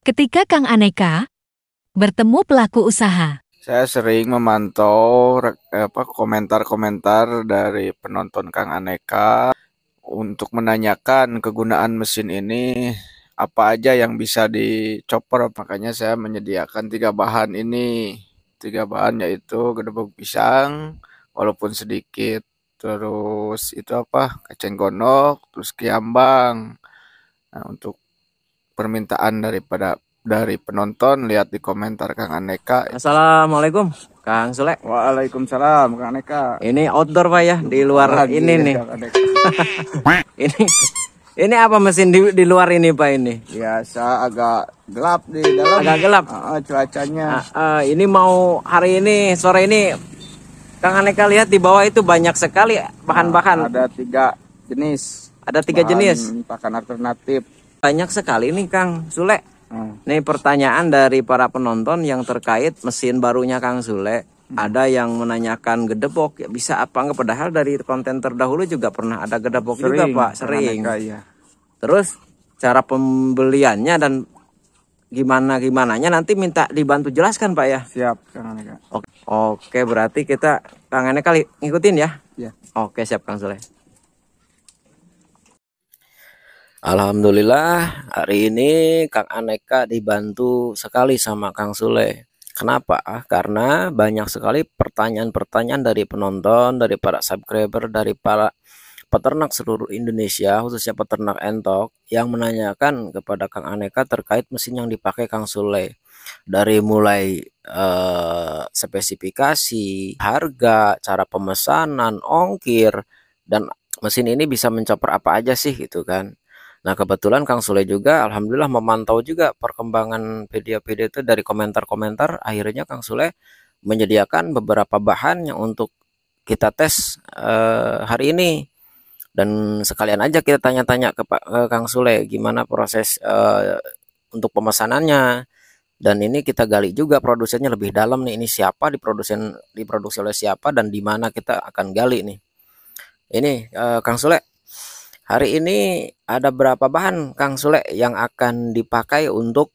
Ketika Kang Aneka bertemu pelaku usaha. Saya sering memantau komentar-komentar dari penonton Kang Aneka untuk menanyakan kegunaan mesin ini apa aja yang bisa dicopper. Makanya saya menyediakan 3 bahan ini. 3 bahan yaitu gedebuk pisang walaupun sedikit, terus itu kacang gondok, terus kiambang. Nah, untuk permintaan dari penonton, lihat di komentar Kang Aneka. Assalamualaikum Kang Sule. Waalaikumsalam Kang Aneka. Ini outdoor Pak ya, di luar Lagi ini ya, nih. Kang Aneka. Ini apa mesin di luar ini Pak ini? Biasa agak gelap di dalam. Agak gelap. Cuacanya. Ini mau hari ini sore ini Kang Aneka lihat di bawah itu banyak sekali bahan-bahan. Ada 3 jenis. Ada 3 jenis. Pakan alternatif. Banyak sekali nih Kang Sule. Nih pertanyaan dari para penonton yang terkait mesin barunya Kang Sule. Ada yang menanyakan gedebok, ya bisa apa enggak? Padahal dari konten terdahulu juga pernah ada gedebok juga Pak, sering. Kang Aneka, iya. Terus cara pembeliannya dan gimananya nanti minta dibantu jelaskan Pak ya. Siap Kang Aneka. Oke, berarti kita Kang Aneka ngikutin ya. Iya. Oke, siap Kang Sule. Alhamdulillah hari ini Kang Aneka dibantu sekali sama Kang Sule. Kenapa? Karena banyak sekali pertanyaan-pertanyaan dari penonton, dari para subscriber, dari para peternak seluruh Indonesia, khususnya peternak entok, yang menanyakan kepada Kang Aneka terkait mesin yang dipakai Kang Sule. Dari mulai spesifikasi, harga, cara pemesanan, ongkir, dan mesin ini bisa mencapai apa aja sih gitu kan. Nah kebetulan Kang Sule juga alhamdulillah memantau juga perkembangan video-video itu dari komentar-komentar. Akhirnya Kang Sule menyediakan beberapa bahan yang untuk kita tes hari ini. Dan sekalian aja kita tanya-tanya ke Kang Sule gimana proses untuk pemesanannya. Dan ini kita gali juga produsennya lebih dalam nih. Ini siapa, diproduksi oleh siapa, dan di mana kita akan gali nih. Ini Kang Sule. Hari ini ada berapa bahan Kang Sule yang akan dipakai untuk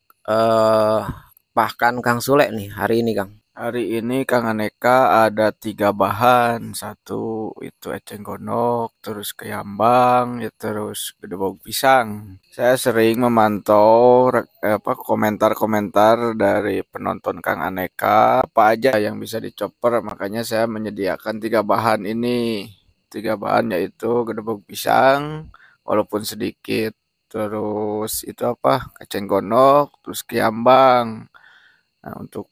pakan Kang Sule nih hari ini Kang? Hari ini Kang Aneka ada 3 bahan. 1 itu eceng gondok, terus kiambang, ya terus gedebok pisang. Saya sering memantau komentar-komentar dari penonton Kang Aneka apa aja yang bisa dicopper. Makanya saya menyediakan 3 bahan ini. 3 bahan yaitu gedebuk pisang walaupun sedikit, terus itu kacang gondok, terus kiambang. Nah, untuk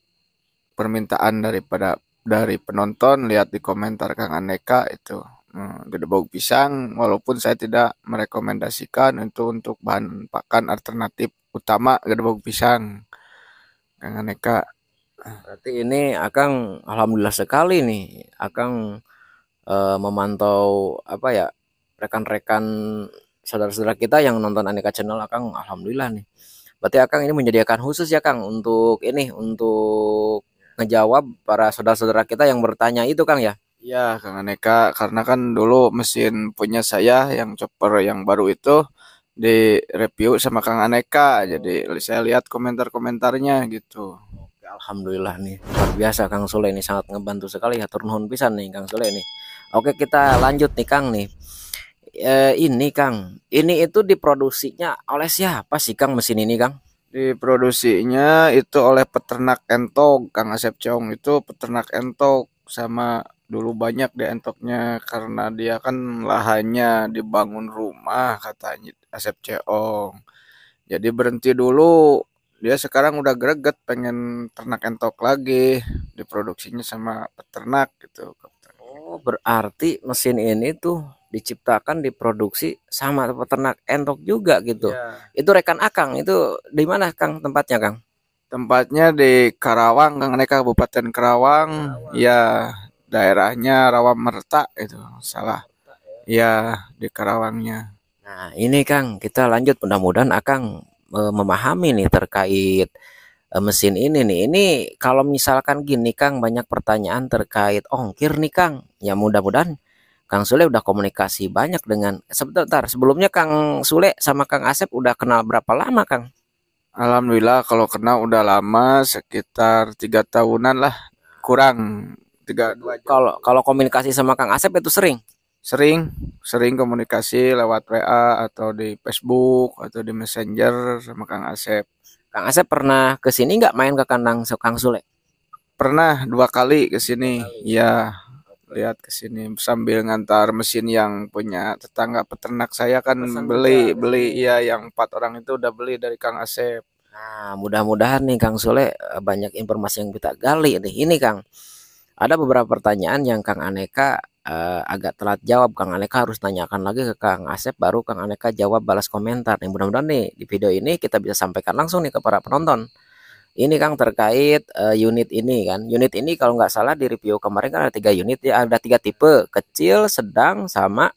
permintaan dari penonton, lihat di komentar Kang Aneka itu gedebok pisang, walaupun saya tidak merekomendasikan itu untuk bahan pakan alternatif utama gedebok pisang Kang Aneka. Berarti ini Akang alhamdulillah sekali nih Akang memantau apa ya rekan-rekan saudara-saudara kita yang nonton Aneka Channel. Akang alhamdulillah nih. Berarti Akang ini menyediakan khusus ya Kang untuk ini, untuk ngejawab para saudara-saudara kita yang bertanya itu Kang ya. Ya Kang Aneka, karena kan dulu mesin punya saya yang chopper yang baru itu di review sama Kang Aneka, jadi saya lihat komentar-komentarnya gitu. Alhamdulillah nih, luar biasa Kang Sule ini, sangat ngebantu sekali ya, turun nuhun pisan nih Kang Sule nih. Oke, kita lanjut nih Kang nih. Ini Kang, ini itu diproduksinya oleh siapa sih Kang mesin ini Kang? Diproduksinya itu oleh peternak entok, Kang Asep Ceong itu peternak entok, sama dulu banyak di entoknya karena dia kan lahannya dibangun rumah katanya Asep Ceong. Jadi berhenti dulu. Dia sekarang udah greget pengen ternak entok lagi, diproduksinya sama peternak gitu. Oh, berarti mesin ini tuh diciptakan, diproduksi sama peternak entok juga gitu. Ya. Itu rekan Akang, itu di mana Kang tempatnya Kang? Tempatnya di Karawang, Kang Aneka, Kabupaten Karawang. Ya, daerahnya Rawamerta itu, salah. Ya, di Karawangnya. Nah, ini Kang, kita lanjut, mudah-mudahan Akang memahami nih terkait mesin ini nih. Ini kalau misalkan gini Kang, banyak pertanyaan terkait ongkir nih Kang. Ya mudah-mudahan Kang Sule udah komunikasi banyak dengan sebentar. Sebelumnya Kang Sule sama Kang Asep udah kenal berapa lama Kang? Alhamdulillah kalau kena udah lama, sekitar 3 tahunan lah, kurang tiga dua jam. Kalau komunikasi sama Kang Asep itu sering. Sering sering komunikasi lewat WA atau di Facebook atau di Messenger sama Kang Asep. Kang Asep pernah ke sini nggak main ke kandang Kang Sule? Pernah 2 kali ke sini. Ya, lihat ke sini sambil ngantar mesin yang punya tetangga peternak saya kan beli ya, yang 4 orang itu udah beli dari Kang Asep. Nah, mudah-mudahan nih Kang Sule banyak informasi yang kita gali nih. Ini Kang, ada beberapa pertanyaan yang Kang Aneka agak telat jawab. Kang Aneka harus tanyakan lagi ke Kang Asep, baru Kang Aneka jawab balas komentar. Nih, mudah-mudahan nih di video ini kita bisa sampaikan langsung nih ke para penonton. Ini Kang terkait unit ini kan. Unit ini kalau nggak salah di review kemarin kan ada 3 unit ya, ada 3 tipe, kecil, sedang, sama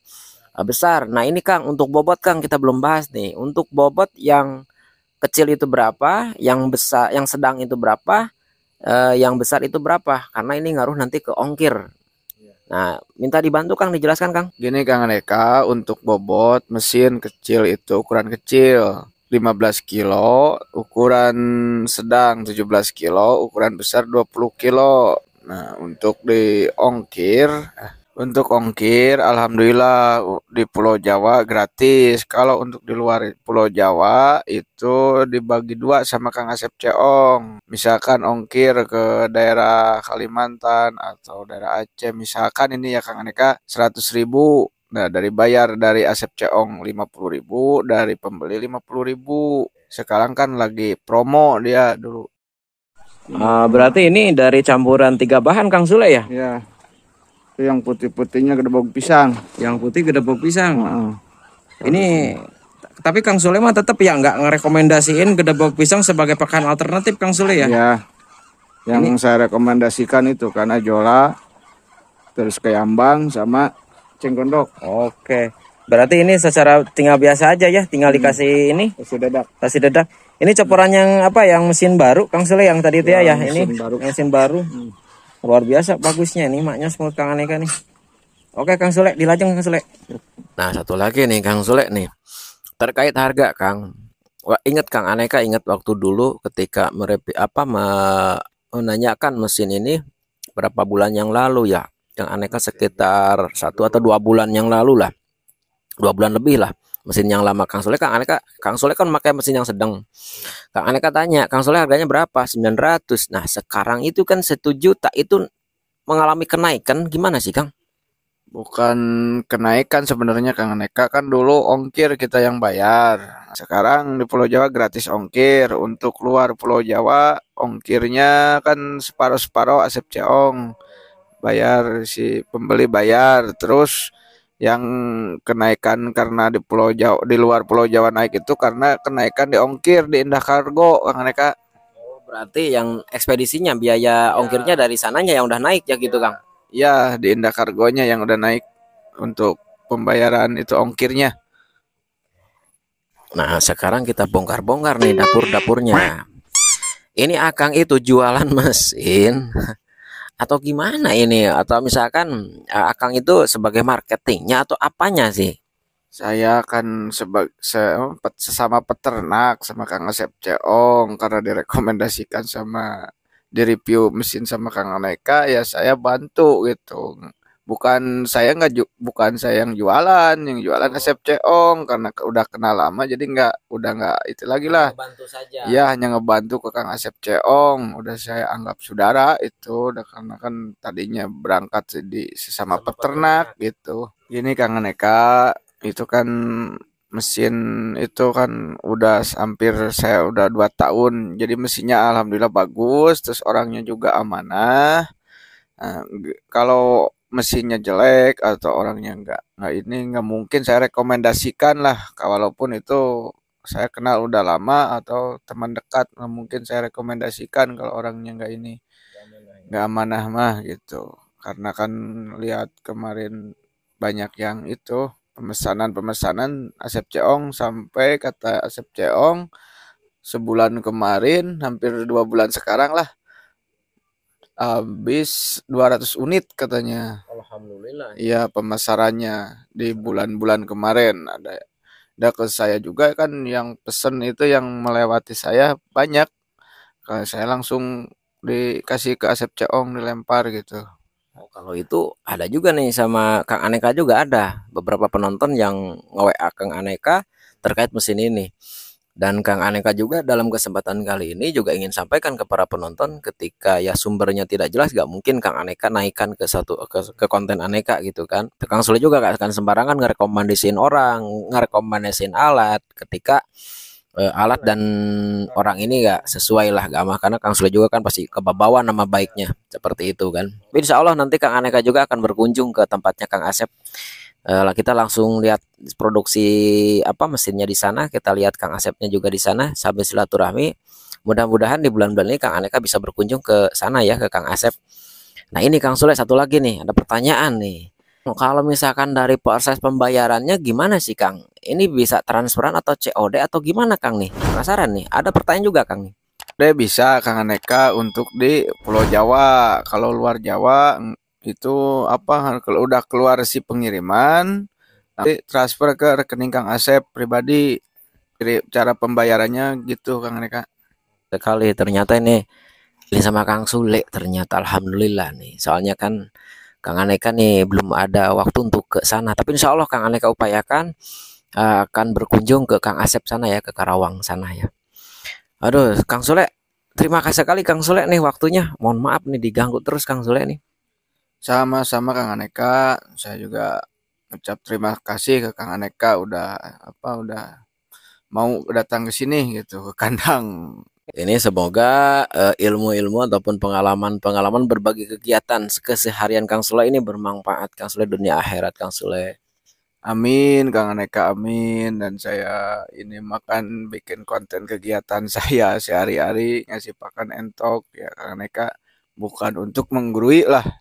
besar. Nah ini Kang untuk bobot Kang kita belum bahas nih. Untuk bobot yang kecil itu berapa, yang besar, yang sedang itu berapa, yang besar itu berapa? Karena ini ngaruh nanti ke ongkir. Nah minta dibantu Kang, dijelaskan Kang. Gini Kang Aneka, untuk bobot mesin kecil itu ukuran kecil 15 kilo, ukuran sedang 17 kilo, ukuran besar 20 kilo. Nah, untuk ongkir alhamdulillah di Pulau Jawa gratis. Kalau untuk di luar Pulau Jawa itu dibagi dua sama Kang Asep Ceong. Misalkan ongkir ke daerah Kalimantan atau daerah Aceh, misalkan ini ya Kang Aneka 100.000. Nah, bayar dari Asep Ceong 50.000, dari pembeli 50.000. Sekarang kan lagi promo dia dulu. Berarti ini dari campuran 3 bahan Kang Sule ya? Ya, itu yang putih-putihnya gedebok pisang. Yang putih gedebok pisang. Heeh. Ini tapi Kang Sule mah tetap ya nggak ngerekomendasiin gedebok pisang sebagai pakan alternatif Kang Sule ya? Ya, yang saya rekomendasikan itu karena jola, terus kayambang sama cengkondok. Oke. Berarti ini secara tinggal biasa aja ya, tinggal dikasih ini Kasih dadak. kasih dedak. Ini coporan yang apa, yang mesin baru Kang Sule yang tadi itu ya, mesin ini baru. mesin baru. Luar biasa bagusnya ini maknya semua Kang Aneka nih. Oke Kang Sule, dilajeng Kang Sule. Nah, satu lagi nih Kang Sule nih. Terkait harga Kang. Wah, ingat Kang Aneka, ingat waktu dulu ketika menanyakan mesin ini berapa bulan yang lalu ya. Kang Aneka sekitar 1 atau 2 bulan yang lalu lah. 2 bulan lebih lah. Mesin yang lama Kang Sule, Kang Sule kan pakai mesin yang sedang. Kang Aneka tanya, Kang Sule harganya berapa? 900. Nah, sekarang itu kan 1 juta, itu mengalami kenaikan gimana sih Kang? Bukan kenaikan sebenarnya Kang Aneka, kan dulu ongkir kita yang bayar. Sekarang di Pulau Jawa gratis ongkir. Untuk luar Pulau Jawa ongkirnya kan separuh-separuh Asep Ceong. Bayar si pembeli bayar. Terus yang kenaikan karena di Pulau Jawa, di luar Pulau Jawa naik itu karena kenaikan di ongkir di Indah Kargo Kang Aneka. Berarti yang ekspedisinya, biaya ongkirnya dari sananya yang udah naik ya gitu Kang? Ya, di Indah Kargonya yang udah naik untuk pembayaran itu ongkirnya. Nah, sekarang kita bongkar-bongkar nih dapur-dapurnya. Ini Akang itu jualan mesin atau gimana ini? Atau misalkan Akang itu sebagai marketingnya atau apanya sih? Saya kan sesama peternak sama Kang Asep Ceong, karena direkomendasikan sama di review mesin sama Kang Aneka, ya saya bantu gitu. Bukan saya yang jualan Asep Ceong, karena udah kenal lama jadi udah nggak itu lagi lah. Bantu saja. Ya, hanya ngebantu ke Kang Asep Ceong, udah saya anggap saudara itu, udah karena kan tadinya berangkat di sesama peternak gitu. Gini Kang Aneka, itu kan mesin itu kan hampir saya udah 2 tahun, jadi mesinnya alhamdulillah bagus, terus orangnya juga amanah. Nah, kalau mesinnya jelek atau orangnya nggak mungkin saya rekomendasikan lah, walaupun itu saya kenal udah lama atau teman dekat, nggak mungkin saya rekomendasikan kalau orangnya nggak amanah mah gitu. Karena kan lihat kemarin banyak yang itu pemesanan Asep Ceong, sampai kata Asep Ceong sebulan kemarin, hampir 2 bulan sekarang lah, habis 200 unit katanya. Alhamdulillah. Iya, pemasarannya di bulan-bulan kemarin ada Dan ke saya juga kan yang pesen itu yang melewati saya banyak. Kalau saya langsung dikasih ke Asep Ceong dilempar gitu. Oh, kalau itu ada juga nih sama Kang Aneka juga ada beberapa penonton yang nge-WA Kang Aneka terkait mesin ini. Dan Kang Aneka juga dalam kesempatan kali ini juga ingin sampaikan ke para penonton ketika ya sumbernya tidak jelas gak mungkin Kang Aneka naikkan ke konten Aneka gitu kan. Kang Sule juga gak akan sembarangan ngerekomendasiin orang, ngerekomendasiin alat ketika alat dan orang ini gak sesuai lah gak mah karena Kang Sule juga kan pasti kebawa nama baiknya seperti itu kan. Insya Allah nanti Kang Aneka juga akan berkunjung ke tempatnya Kang Asep. Kita langsung lihat produksi apa mesinnya di sana, kita lihat Kang Asepnya juga di sana sambil silaturahmi. Mudah-mudahan di bulan-bulan ini Kang Aneka bisa berkunjung ke sana ya ke Kang Asep. Nah ini Kang Sule satu lagi nih, ada pertanyaan nih. Kalau misalkan dari proses pembayarannya gimana sih Kang? Ini bisa transferan atau COD atau gimana Kang nih? Penasaran nih, ada pertanyaan juga Kang nih. Deh bisa Kang Aneka untuk di Pulau Jawa. Kalau luar Jawa itu apa kalau udah keluar si pengiriman nanti transfer ke rekening Kang Asep pribadi. Cara pembayarannya gitu Kang Aneka. Sekali ternyata ini sama Kang Sule ternyata alhamdulillah nih. Soalnya kan Kang Aneka nih belum ada waktu untuk ke sana. Tapi insya Allah Kang Aneka upayakan akan berkunjung ke Kang Asep sana ya, ke Karawang sana ya. Aduh, Kang Sule, terima kasih sekali Kang Sule nih waktunya. Mohon maaf nih diganggu terus Kang Sule nih. Sama-sama Kang Aneka, saya juga ucap terima kasih ke Kang Aneka udah mau datang ke sini gitu ke kandang. Ini semoga ilmu-ilmu ataupun pengalaman-pengalaman berbagi kegiatan keseharian Kang Sule ini bermanfaat Kang Sule dunia akhirat Kang Sule. Amin, Kang Aneka, amin. Dan saya ini makan bikin konten kegiatan saya sehari-hari ngasih pakan entok ya Kang Aneka bukan untuk menggurui lah